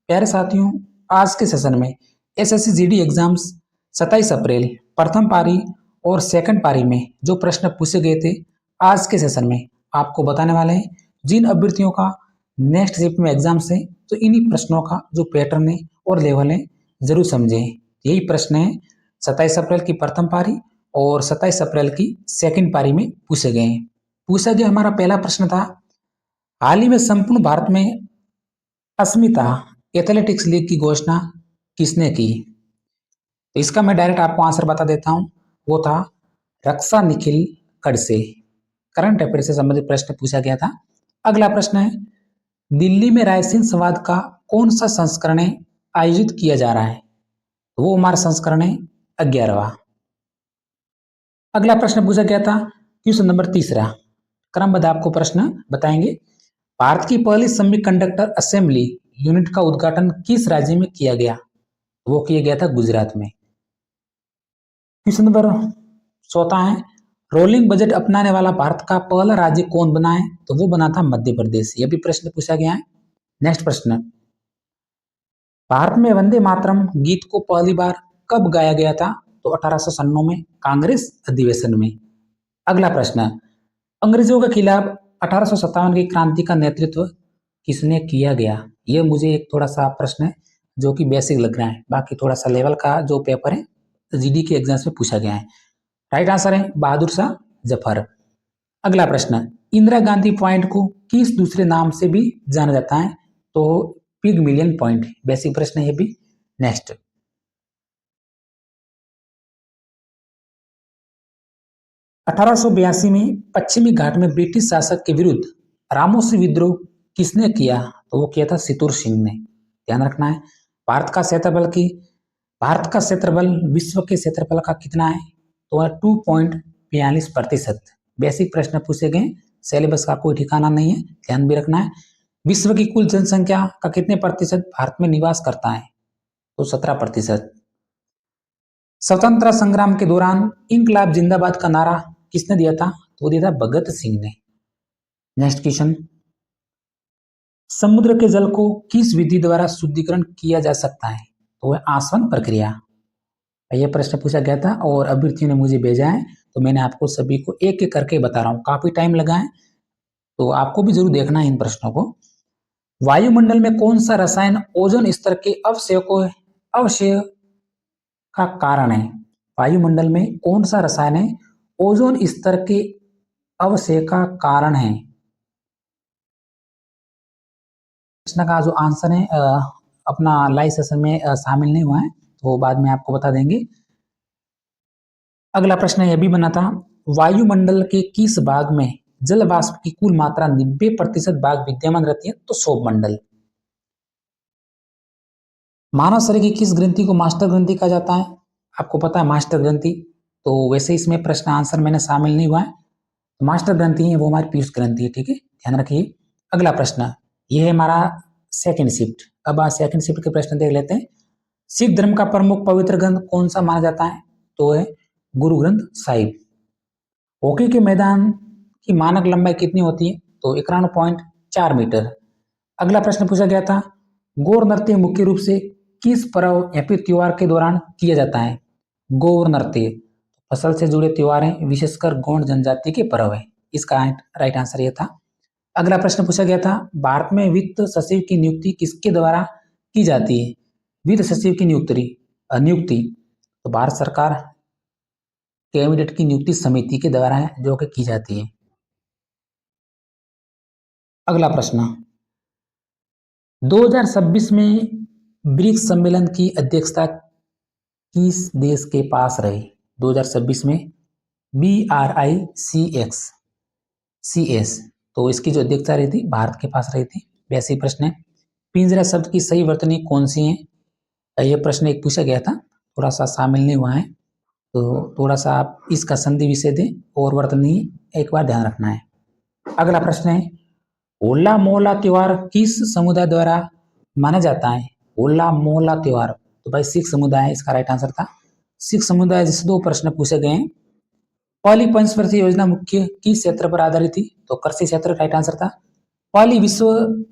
प्यारे साथियों, आज के सेशन में एसएससी जीडी एग्जाम्स 27 अप्रैल प्रथम पारी और सेकंड पारी में जो प्रश्न पूछे गए थे, आज के सेशन में आपको बताने वाले हैं। जिन अभ्यर्थियों का नेक्स्ट शिफ्ट में एग्जाम्स है, तो इन्हीं प्रश्नों का जो पैटर्न है और लेवल है, जरूर समझें। यही प्रश्न है 27 अप्रैल की प्रथम पारी और 27 अप्रैल की सेकंड पारी में पूछे गए हैं। पूछा गया हमारा पहला प्रश्न था, हाल ही में संपूर्ण भारत में अस्मिता एथलेटिक्स लीग की घोषणा किसने की? तो इसका मैं डायरेक्ट आपको आंसर बता देता हूं, वो था रक्षा निखिल खड़से। करंट अफेयर से संबंधित प्रश्न पूछा गया था। अगला प्रश्न है, दिल्ली में रायसीन संवाद का कौन सा संस्करण आयोजित किया जा रहा है? वो हमारा संस्करण है 11वां। अगला प्रश्न पूछा गया था क्वेश्चन नंबर 3, क्रमबद्ध आपको प्रश्न बताएंगे। भारत की पहली सेमीकंडक्टर असेंबली यूनिट का उद्घाटन किस राज्य में किया गया? वो किया गया था गुजरात में। क्वेश्चन नंबर 14 है, रोलिंग बजट अपनाने वाला भारत का पहला राज्य कौन बना है? तो वो बना था मध्य प्रदेश। यह भी प्रश्न पूछा गया है। नेक्स्ट प्रश्न, भारत में वंदे मातरम गीत को पहली बार कब गाया गया था? तो 1896 में कांग्रेस अधिवेशन में। अगला प्रश्न, अंग्रेजों के खिलाफ 1857 की क्रांति का नेतृत्व किसने किया गया? यह मुझे एक थोड़ा सा प्रश्न है जो कि बेसिक लग रहा है, बाकी थोड़ा सा लेवल का जो पेपर है जीडी के एग्जाम्स में पूछा गया है। राइट आंसर है बहादुर शाह जफर। अगला प्रश्न, इंदिरा गांधी पॉइंट को किस दूसरे नाम से भी जाना जाता है? तो पिगमिलियन पॉइंट। बेसिक प्रश्न है ये भी। नेक्स्ट, 1882 में पश्चिमी घाट में ब्रिटिश शासक के विरुद्ध रामोसी विद्रोह किसने किया? तो वो किया था सितूर सिंह ने। ध्यान रखना है, भारत का क्षेत्रफल विश्व के क्षेत्रफल का कितना है? तो 2.42%। बेसिक प्रश्न पूछे गए, सिलेबस का कोई ठिकाना नहीं है, ध्यान भी रखना है। विश्व की कुल जनसंख्या का कितने प्रतिशत भारत में निवास करता है? तो 17%। स्वतंत्रता संग्राम के दौरान इंकलाब जिंदाबाद का नारा किसने दिया था? तो दिया था भगत सिंह ने। नेक्स्ट क्वेश्चन, समुद्र के जल को किस विधि द्वारा शुद्धिकरण किया जा सकता है? तो वह आसवन प्रक्रिया। यह प्रश्न पूछा गया था और अभ्यर्थियों ने मुझे भेजा है, तो मैंने आपको सभी को एक एक करके बता रहा हूँ। काफी टाइम लगा है, तो आपको भी जरूर देखना है इन प्रश्नों को। वायुमंडल में कौन सा रसायन ओजोन स्तर के अवक्षय का कारण है? वायुमंडल में कौन सा रसायन है ओजोन स्तर के अवक्षय का कारण है? प्रश्न का जो आंसर है अपना लाइव सेशन में शामिल नहीं हुआ है, तो बाद में आपको बता देंगे। अगला प्रश्न यह भी बना था, वायुमंडल के किस भाग में जल वाष्प की कुल मात्रा 90% भाग विद्यमान रहती है? तो सौरमंडल। मानव शरीर की किस ग्रंथि को मास्टर ग्रंथि कहा जाता है? आपको पता है मास्टर ग्रंथि, तो वैसे इसमें प्रश्न आंसर मैंने शामिल नहीं हुआ है। मास्टर ग्रंथि है वो हमारी पीयूष ग्रंथि है, ठीक है, ध्यान रखिए। अगला प्रश्न, ये है हमारा सेकंड शिफ्ट। अब सेकंड शिफ्ट के प्रश्न देख लेते हैं। सिख धर्म का प्रमुख पवित्र ग्रंथ कौन सा माना जाता है? तो है गुरु ग्रंथ साहिब। हॉकी के मैदान की मानक लंबाई कितनी होती है? तो 91.4 मीटर। अगला प्रश्न पूछा गया था, गौर नृत्य मुख्य रूप से किस पर्व या फिर त्योहार के दौरान किया जाता है? गौर नृत्य फसल से जुड़े त्योहार हैं, विशेषकर गौंड जनजाति के पर्व है। इसका राइट आंसर यह था। अगला प्रश्न पूछा गया था, भारत में वित्त सचिव की नियुक्ति किसके द्वारा की जाती है? वित्त सचिव की नियुक्ति तो भारत सरकार कैबिनेट की नियुक्ति समिति के द्वारा है जो कि की जाती है। अगला प्रश्न, 2026 में ब्रिक्स सम्मेलन की अध्यक्षता किस देश के पास रही? 2026 में BRICS तो इसकी जो अध्यक्षता रही थी भारत के पास रही थी। वैसे ही प्रश्न है, पिंजरा शब्द की सही वर्तनी कौन सी है? यह प्रश्न एक पूछा गया था, थोड़ा सा शामिल नहीं हुआ है, तो थोड़ा सा आप इसका संधि विच्छेद और वर्तनी एक बार ध्यान रखना है। अगला प्रश्न है, होला मोहल्ला त्योहार किस समुदाय द्वारा माना जाता है? होला मोहल्ला त्योहार तो भाई सिख समुदाय, इसका राइट आंसर था सिख समुदाय। जिससे 2 प्रश्न पूछे गए हैं। पहली पंचवर्षीय योजना मुख्य किस क्षेत्र पर आधारित थी? तो कृषि क्षेत्र, राइट आंसर था। पहली विश्व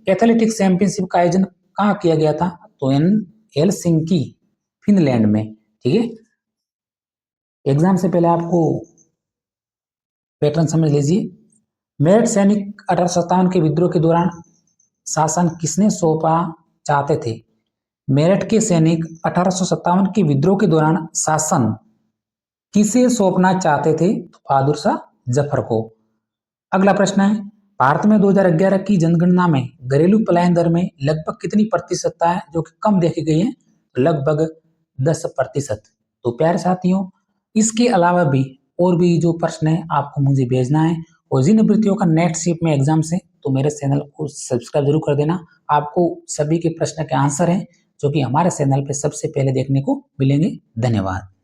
एथलेटिक्स चैंपियनशिप का आयोजन कहाँ किया गया था? तो हेलसिंकी फिनलैंड में। ठीक है, एग्जाम से पहले आपको पैटर्न समझ लीजिए। मेरठ सैनिक 1857 के विद्रोह के दौरान शासन किसने सौंपा चाहते थे? मेरठ के सैनिक 1857 के विद्रोह के दौरान शासन किसे सौंपना चाहते थे? बहादुर शाह जफर को। अगला प्रश्न है, भारत में 2011 की जनगणना में घरेलू पलायन दर में लगभग कितनी प्रतिशतता है जो कि कम देखी गई है? लगभग 10%। तो प्यारे साथियों, इसके अलावा भी और भी जो प्रश्न है आपको मुझे भेजना है, और जिन अभ्यर्थियों का नेट शिफ्ट में एग्जाम से, तो मेरे चैनल को सब्सक्राइब जरूर कर देना। आपको सभी के प्रश्न के आंसर हैं जो कि हमारे चैनल पे सबसे पहले देखने को मिलेंगे। धन्यवाद।